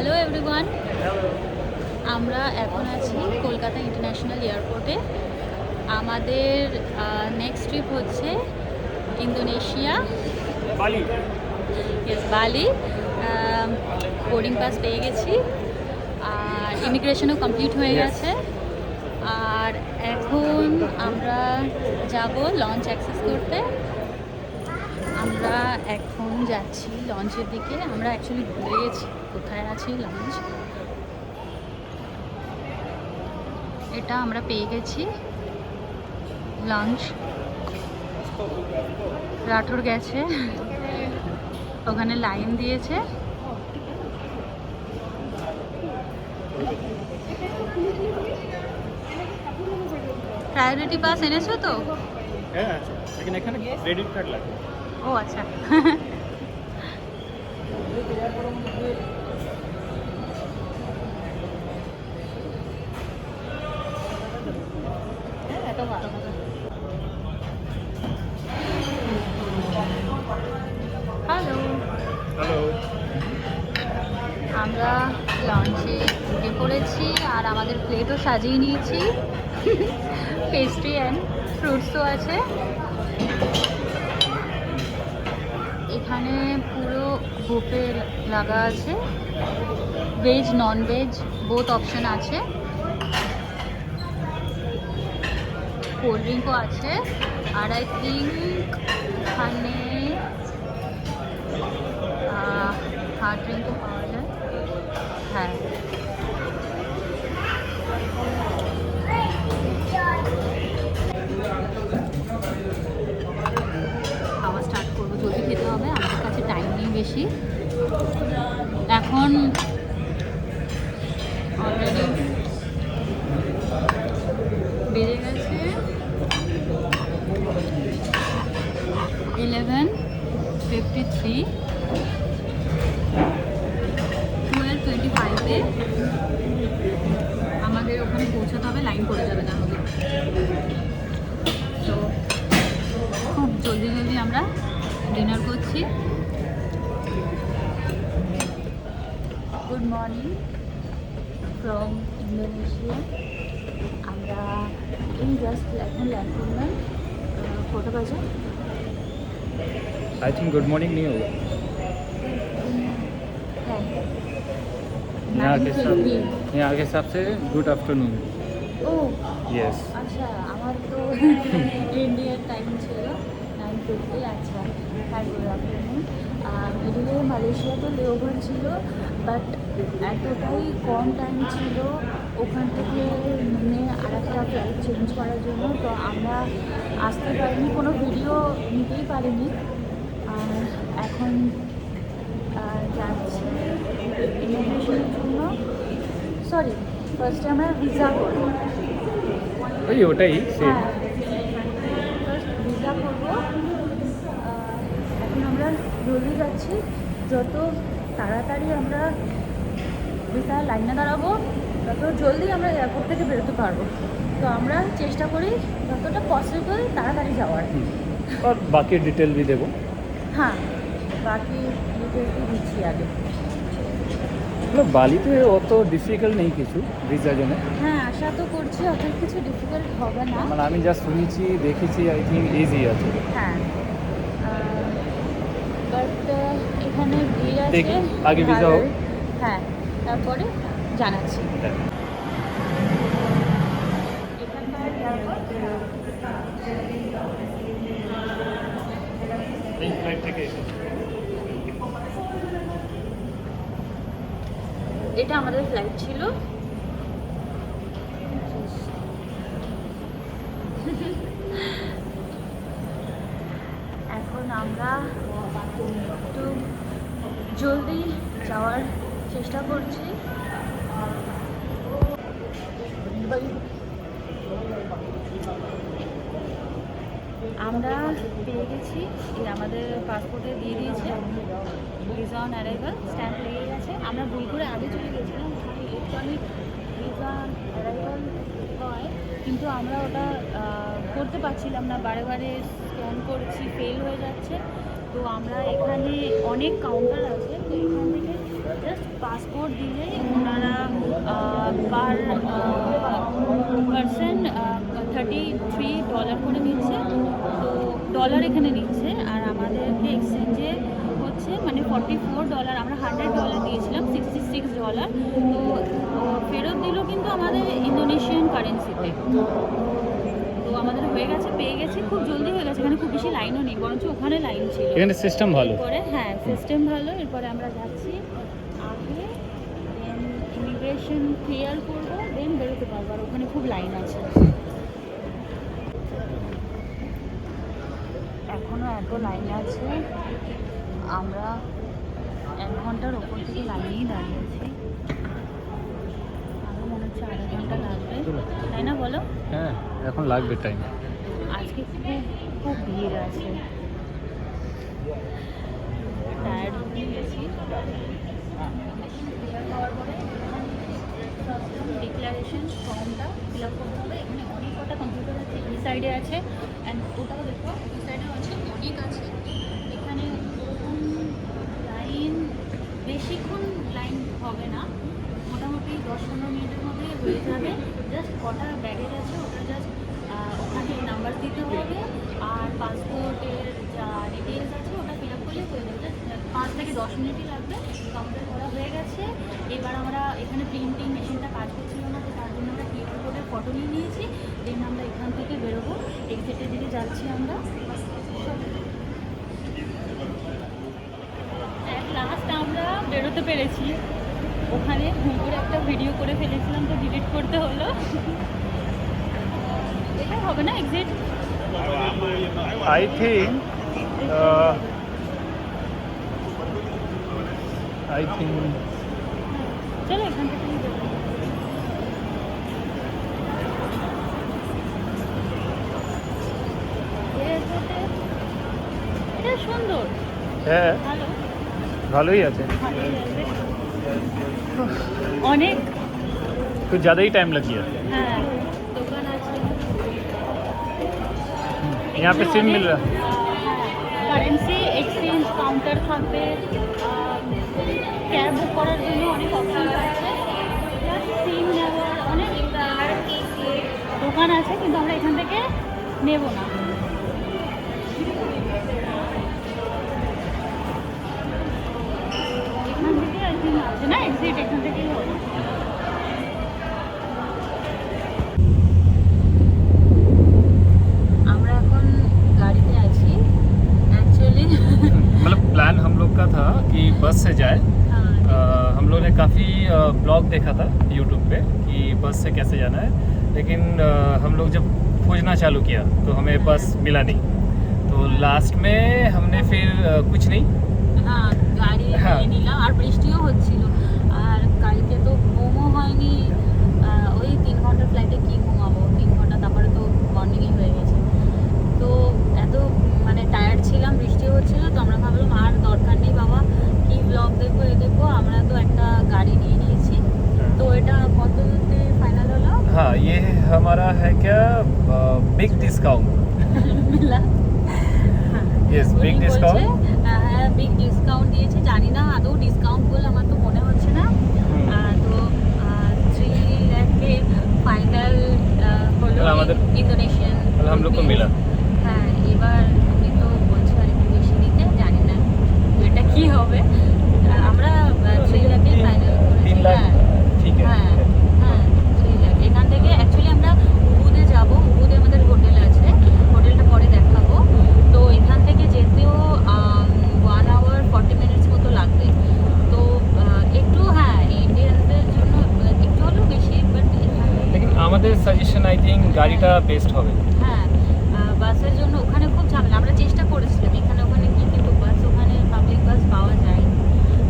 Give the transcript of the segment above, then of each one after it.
Hello everyone, আমরা এখন আছি কলকাতা ইন্টারন্যাশনাল এয়ারপোর্টে। আমাদের নেক্সট ট্রিপ হচ্ছে ইন্দোনেশিয়া, বালি। বোর্ডিং পাস পেয়ে গেছি আর ইমিগ্রেশনও কমপ্লিট হয়ে গেছে। আর এখন আমরা যাব লঞ্চ অ্যাক্সেস করতে। আমরা এখন যাচ্ছি লঞ্চের দিকে। আমরা অ্যাকচুয়ালি ভুলে গেছি কোথায় আছে লঞ্চ। এটা আমরা পেয়ে গেছি লঞ্চ। রাঠোর গেছে, ওখানে লাইন দিয়েছে। প্রায়োরিটি পাস এনেছো তো? হ্যাঁ, এখানে ক্রেডিট কার্ড লাগবে। ও আচ্ছা। Hello, hello. আমরা লঞ্চে উঠে পড়েছি আর আমাদের প্লেটও সাজিয়ে নিয়েছি। পেস্ট্রি অ্যান্ড ফ্রুটসও আছে। এখানে পুরো বুফে লাগা আছে, veg non veg both option আছে। কোল্ড ড্রিঙ্কও আছে। আর আই থিঙ্ক এখানে হার্ড ড্রিঙ্কও পাওয়া যায়। হ্যাঁ, খাওয়া স্টার্ট করবো। জলদি খেতে হবে, আমাদের কাছে টাইম নেই বেশি। এখন অলরেডি বেড়ে গেছে 11:53। 12:25-এ আমাদের ওখানে পৌঁছাতে হবে, লাইন পড়ে যাবে না হলে। তো খুব জলদি জলদি আমরা ডিনার করছি। Good morning from Indonesia. আমরা এই জাস্ট এখন ল্যান্ড করলাম। কটা বাজে? आई थिंक गुड मॉर्निंग नहीं होगा হ্যাঁ, यहाँ के हिसाब से गुड आफ्टरनून। ও यस। আচ্ছা, আমার তো ইন্ডিয়ার টাইম ছিল 9:50। আচ্ছা, হ্যাঁ, গুড আফটারনুন। মিডিলে মালয়েশিয়াতে লেওভার ছিল, বাট এতটাই কম টাইম ছিল ওখান থেকে নেমে আর একটা ফ্লাইট চেঞ্জ করার জন্য। তো আমরা আসতে পারিনি, কোনো ভিডিও নিতেই পারিনি। আর এখন যাচ্ছি ইমিগ্রেশনের জন্য। সরি, ফার্স্টে আমরা ভিসা করবো। वही ওটাই সেম। হ্যাঁ, ফার্স্ট ভিসা করবো। এখন আমরা জলদি যাচ্ছি। যত তাড়াতাড়ি আমরা ভিসা লাইনে দাঁড়াবো তত জলদি আমরা এয়ারপোর্ট থেকে বেরোতে পারবো। তো আমরা চেষ্টা করি যতটা পসিবল তাড়াতাড়ি যাওয়ার। और बाकी डिटेल भी देबो। হ্যাঁ, বাকি ডিটেলটি দিচ্ছি আগে। मतलब বালিতে অত ডিফিকাল্ট নেই কিছু ভিসার জন্য। হ্যাঁ, আশা তো করছি অত কিছু ডিফিকাল্ট হবে না। মানে আমি যা শুনেছি দেখেছি, আই থিঙ্ক ইজি আছে। হ্যাঁ, বাট এখানে ভিড় আছে। দেখি, আগে visa হোক। হ্যাঁ, তারপরে জানাচ্ছি। এই ফ্লাইট থেকে এটা আমাদের ফ্লাইট ছিল। এখন আমরা একটু জলদি যাওয়ার চেষ্টা করছি। আমরা পেয়ে গেছি, এই আমাদের পাসপোর্টে দিয়ে দিয়েছে ভিসা অন অ্যারাইভাল, স্ট্যাম্প লেগে গেছে। আমরা ভুল করে আগে চলে গেছিলাম, ইলেকট্রনিক ভিসা অ্যারাইভাল হয়, কিন্তু আমরা ওটা করতে পারছিলাম না। বারে বারে স্ক্যান করছি, ফেল হয়ে যাচ্ছে। তো আমরা এখানে অনেক কাউন্টার আছে, তো এখান থেকে জাস্ট পাসপোর্ট দিলেই ওনারা পার পার্সন $33 করে নিচ্ছে। তো ডলার এখানে নিচ্ছে, আর আমাদেরকে এক্সচেঞ্জে হচ্ছে মানে $44, আমরা $100 দিয়েছিলাম, $66। তো ফেরত দিল কিন্তু আমাদের ইন্দোনেশিয়ান কারেন্সিতে। তো আমাদের হয়ে গেছে, পেয়ে গেছি, খুব জলদি হয়ে গেছে, এখানে খুব বেশি লাইনও নেই, বরঞ্চ ওখানে লাইন ছিল। এখানে সিস্টেম ভালো। এরপরে হ্যাঁ সিস্টেম ভালো। এরপরে আমরা যাচ্ছি আগে, দেন ইমিগ্রেশন ক্লিয়ার করবো, দেন বেরোতে পারবো, আর ওখানে খুব লাইন আছে। এখনও এত লাইন আছে, আমরা 1 ঘন্টার ওপর থেকে লাইনেই দাঁড়িয়ে আছি। আরও মনে হচ্ছে আধা ঘন্টা লাগবে, তাই না বলো? হ্যাঁ, এখন লাগবে টাইম। আজকে খুব খুব ভিড় আছে, টায়ার্ড হয়ে গেছি। ডিক্লারেশন ফর্মটা ফিল আপ করতে হবে। এখানে অনেক কটা কম্পিউটার আছে, এই সাইডে আছে, অ্যান্ড ওটাও দেখো এই সাইডে আছে, অনেক আছে। এখানে ওরকম লাইন বেশিক্ষণ লাইন হবে না, মোটামুটি 10-15 মিনিটের মধ্যে হয়ে যাবে। জাস্ট কটা ব্যাগেজ আছে ওটা জাস্ট ওখানে নাম্বার দিতে হবে, আর পাসপোর্টের যা ডিটেলস আছে ওটা ফিল আপ করলে হয়ে যাবে। জাস্ট 5 থেকে 10 মিনিটই লাগবে। কমপ্লিট করা হয়ে গেছে। এবার আমরা এখানে প্রিন্টিং মেশিনটা কাজ করছিল না, তো তার জন্য আমরা কিউআর কোডের ফটো নিয়ে নিয়েছি। দেন আমরা এখান থেকে বেরোবো, এক্সিটের দিকে যাচ্ছি আমরা। লাস্ট আমরা বেরোতে পেরেছি। ওখানে ভুল করে একটা ভিডিও করে ফেলেছিলাম, তো ডিলিট করতে হলো। এটা হবে না এক্সিট? I think চলো এখান থেকে এটা সুন্দর, হ্যাঁ ভালো, ভালোই আছে। ভালোই লাগবে। অনেক कुछ ज़्यादा ही टाइम लग गया। হ্যাঁ দোকান আছে, यहाँ पे सिम मिल रहा है। কারেন্সি এক্সচেঞ্জ কাউন্টার থাকবে, ক্যাব বুক করার জন্য অনেক অপশন আছে, সিম নেওয়ার অনেক দোকান আছে, কিন্তু আমরা এখান থেকে নেব না। এখান থেকে আই থিঙ্ক আছে না এক্সিট, এখান থেকেই হবে। আমরা এখন গাড়িতে আছি एक्चुअली। मतलब प्लान हम लोग का था कि बस से जाए। हम लोग ने काफ़ी ब्लॉग देखा था यूट्यूब पे कि बस से कैसे जाना है, लेकिन हम लोग जब खोजना चालू किया तो हमें बस मिला नहीं। तो लास्ट में हमने फिर कुछ नहीं, হ্যাঁ গাড়ি নিয়ে নিলাম, আর বৃষ্টিও হচ্ছিল, আর গাড়িতে তো ঘুমও হয়নি। ওই 3 ঘন্টার ফ্লাইটে কি ঘুমাবো, 3 ঘন্টা, তারপরে তো মর্নিংই হয়ে গেছে। তো এত মানে টায়ার্ড ছিলাম, বৃষ্টিও হচ্ছিল, তো আমরা ভাবলাম আর দরকার নেই বাবা, কি ব্লগ দেখবো এ দেখবো, আমরা তো একটা গাড়ি নিয়ে নিয়েছি। তো এটা কততে ফাইনাল হলো? हाँ ये हमारा है क्या बिग डिस्काउंट। মিলা यस बिग डिस्काउंट। হ্যাঁ বিগ ডিসকাউন্ট দিয়েছে, জানি না আদৌ ডিসকাউন্ট বলে, আমার তো মনে হচ্ছে না। তো 3 লাখে ফাইনাল হলো আমাদের ইন্দোনেশিয়ান, हम लोग को मिला। হ্যাঁ এবার আমি তো বলছি আর একটু বেশি দিতে, জানি না এটা কি হবে। আমরা 3 লাখে ফাইনাল 3 लाख ठीक है। হ্যাঁ হ্যাঁ 3 লাখ। এখান থেকে অ্যাকচুয়ালি আমরা উবুদে যাব, উবুদে আমাদের হোটেল আছে, হোটেলটা পরে দেখাবো। তো এখান থেকে যেতেও 1 hour 40 minutes মতো লাগবে। তো একটু হ্যাঁ ইন্ডিয়ানদের জন্য একটু হলেও বেশি, বাট लेकिन আমাদের সাজেশন আই থিঙ্ক গাড়িটা বেস্ট হবে। হ্যাঁ বাসের জন্য ওখানে খুব ঝামেলা। আমরা চেষ্টা করেছিলাম এখানে ওখানে কি, কিন্তু বাস ওখানে পাবলিক বাস পাওয়া যায়,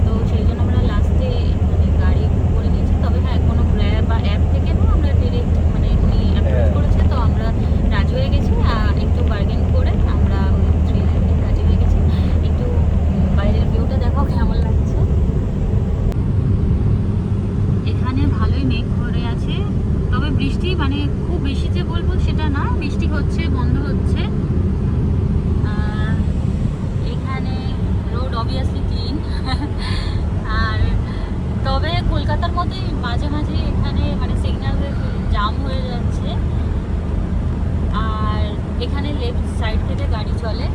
তো সেই জন্য আমরা লাস্টে মানে গাড়ি বুক করে নিয়েছি। তবে হ্যাঁ কোনো গ্র্যাব বা অ্যাপ থেকে না, আমরা ডিরেক্ট মানে উনি অ্যাপ্রোচ করেছে, তো আমরা রাজি হয়ে গেছি। একটু বার্গেন করে আমরা 3 লাখে রাজি হয়ে গেছি। একটু বাইরের ভিউটা দেখাও কেমন লাগছে। এখানে ভালোই মেঘ করে আছে, তবে বৃষ্টি মানে খুব বেশি যে বলবো সেটা না, বৃষ্টি হচ্ছে বন্ধ হচ্ছে। এখানে রোড অবভিয়াসলি ক্লিন, আর মতোই মাঝে মাঝে এখানে মানে সিগন্যালের জাম হয়ে যাচ্ছে, আর এখানে লেফট সাইড থেকে গাড়ি চলে।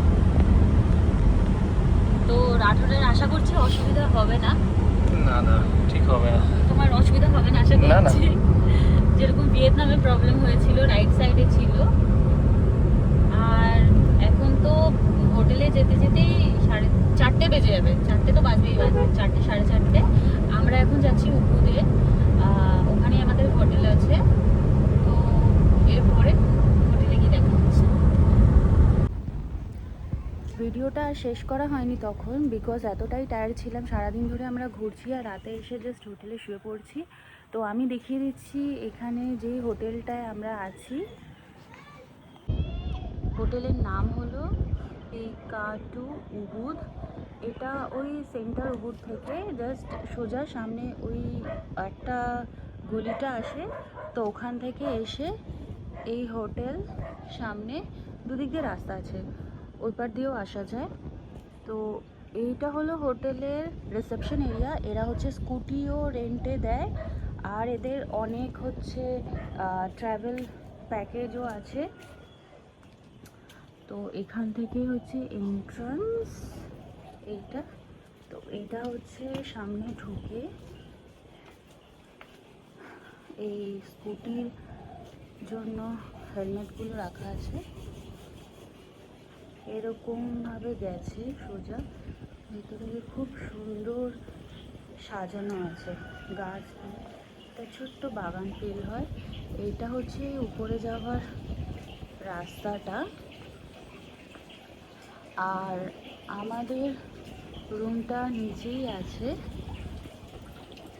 তো রাঠোরের আশা করছি অসুবিধা হবে না। না না, ঠিক হবে না। তোমার অসুবিধা হবে না আশা করছি? যেরকম ভিয়েতনামে প্রবলেম হয়েছিল, রাইট সাইডে ছিল। আর এখন তো হোটেলে যেতে যেতেই 4:30 বেজে যাবে। 4টে তো বাজবেই, 4টে 4:30। আমরা এখন যাচ্ছি উপুদে, ওখানে আমাদের হোটেল আছে। তো এরপরে হোটেলে গিয়ে দেখা হচ্ছে। ভিডিওটা শেষ করা হয়নি তখন, বিকজ এতটাই টায়ার্ড ছিলাম। সারাদিন ধরে আমরা ঘুরছি আর রাতে এসে জাস্ট হোটেলে শুয়ে পড়ছি। তো আমি দেখিয়ে দিচ্ছি এখানে যে হোটেলটায় আমরা আছি। হোটেলের নাম হলো পিকাটু উবুদ। এটা ওই সেন্টার উবুদ থেকে জাস্ট সোজা সামনে ওই একটা গলিটা আসে, তো ওখান থেকে এসে এই হোটেল সামনে দুদিক দিয়ে রাস্তা আছে, ওই পার দিয়েও আসা যায়। তো এইটা হলো হোটেলের রিসেপশন এরিয়া। এরা হচ্ছে স্কুটিও রেন্টে দেয়, আর এদের অনেক হচ্ছে ট্রাভেল প্যাকেজও আছে। তো এখান থেকে হচ্ছে এন্ট্রান্স এইটা। তো এইটা হচ্ছে সামনে ঢুকে এই স্কুটির জন্য হেলমেটগুলো রাখা আছে। এরকমভাবে গেছে সোজা, ভেতরে খুব সুন্দর সাজানো আছে গাছ, একটা ছোট্ট বাগান ফিল হয়। এইটা হচ্ছে উপরে যাওয়ার রাস্তাটা। আর আমাদের রুমটা নিচেই আছে।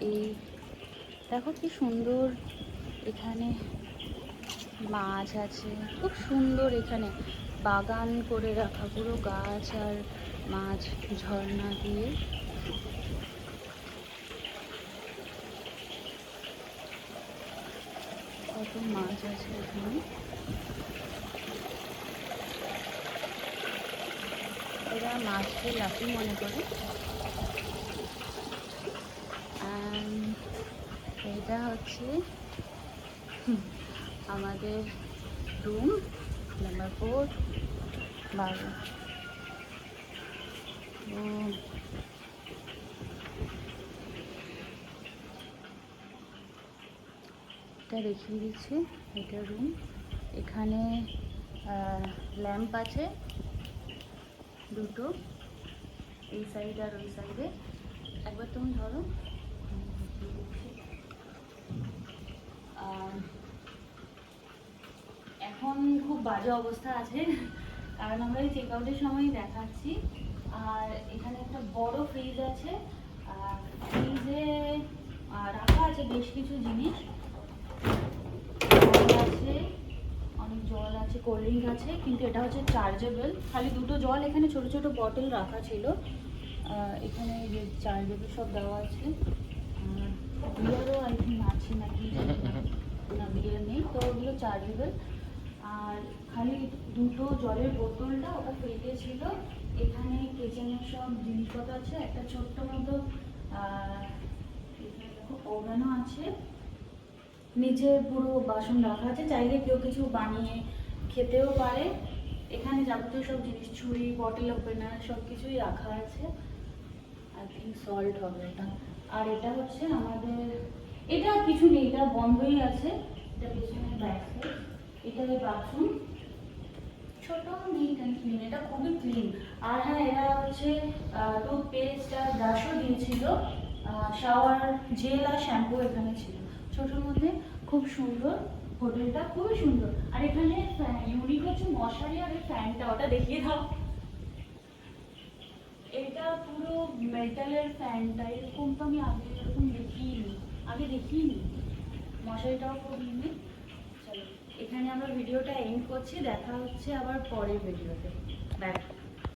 এই দেখো কি সুন্দর, এখানে মাছ আছে, খুব সুন্দর। এখানে বাগান করে রাখা, পুরো গাছ আর মাছ, ঝর্ণা দিয়ে। কত মাছ আছে এখানে। এরা মাছকে লাফি মনে করে। এটা হচ্ছে আমাদের রুম নাম্বার 4, 12। এটা দেখিয়ে দিচ্ছি, এটা রুম। এখানে ল্যাম্প আছে দুটো, এই সাইড আর ওই সাইডে। একবার তুমি ধরো। এখন খুব বাজে অবস্থা আছে, কারণ আমরা এই চেক আউটের সময় দেখাচ্ছি। আর এখানে একটা বড় ফ্রিজ আছে, আর ফ্রিজে রাখা আছে বেশ কিছু জিনিস। জল আছে, অনেক জল আছে, কোল্ড ড্রিঙ্ক আছে, কিন্তু এটা হচ্ছে চার্জেবল। খালি দুটো জল এখানে ছোট ছোট বটল রাখা ছিল। এখানে যে চার্জেবল সব দেওয়া আছে। বিয়ারও আই থিঙ্ক আছে নাকি, না বিয়ার নেই, তো ওগুলো চার্জেবল। আর খালি দুটো জলের বোতলটা ওটা ফ্রিজে ছিল। এখানে কিচেনের সব জিনিসপত্র আছে, একটা ছোট্ট মতো ওভেনও আছে, নিচে পুরো বাসন রাখা আছে, চাইলে কেউ কিছু বানিয়ে খেতেও পারে। এখানে যাবতীয় সব জিনিস, ছুরি, বটল ওপেনার সব কিছুই রাখা আছে। আই থিঙ্ক সল্ট হবে এটা। আর এটা হচ্ছে আমাদের, এটা কিছু নেই, এটা বন্ধই আছে। এটা পেছনে ব্যাক সাইড, এটা বাথরুম, ছোট নিট অ্যান্ড ক্লিন, এটা খুবই ক্লিন। আর হ্যাঁ, এরা হচ্ছে টুথপেস্ট আর ব্রাশও দিয়েছিল, শাওয়ার জেল আর শ্যাম্পু এখানে ছিল ছোটোর মধ্যে। খুব সুন্দর হোটেলটা, খুবই সুন্দর। আর এখানে ইউনিক হচ্ছে মশারি আর এই ফ্যানটা, ওটা দেখিয়ে দাও। এটা পুরো মেটালের ফ্যানটা, এরকম তো আমি আগে দেখিনি। মশারিটাও খুব ইউনিক। চলো, এখানে আমরা ভিডিওটা এন্ড করছি, দেখা হচ্ছে আবার পরের ভিডিওতে। বাই।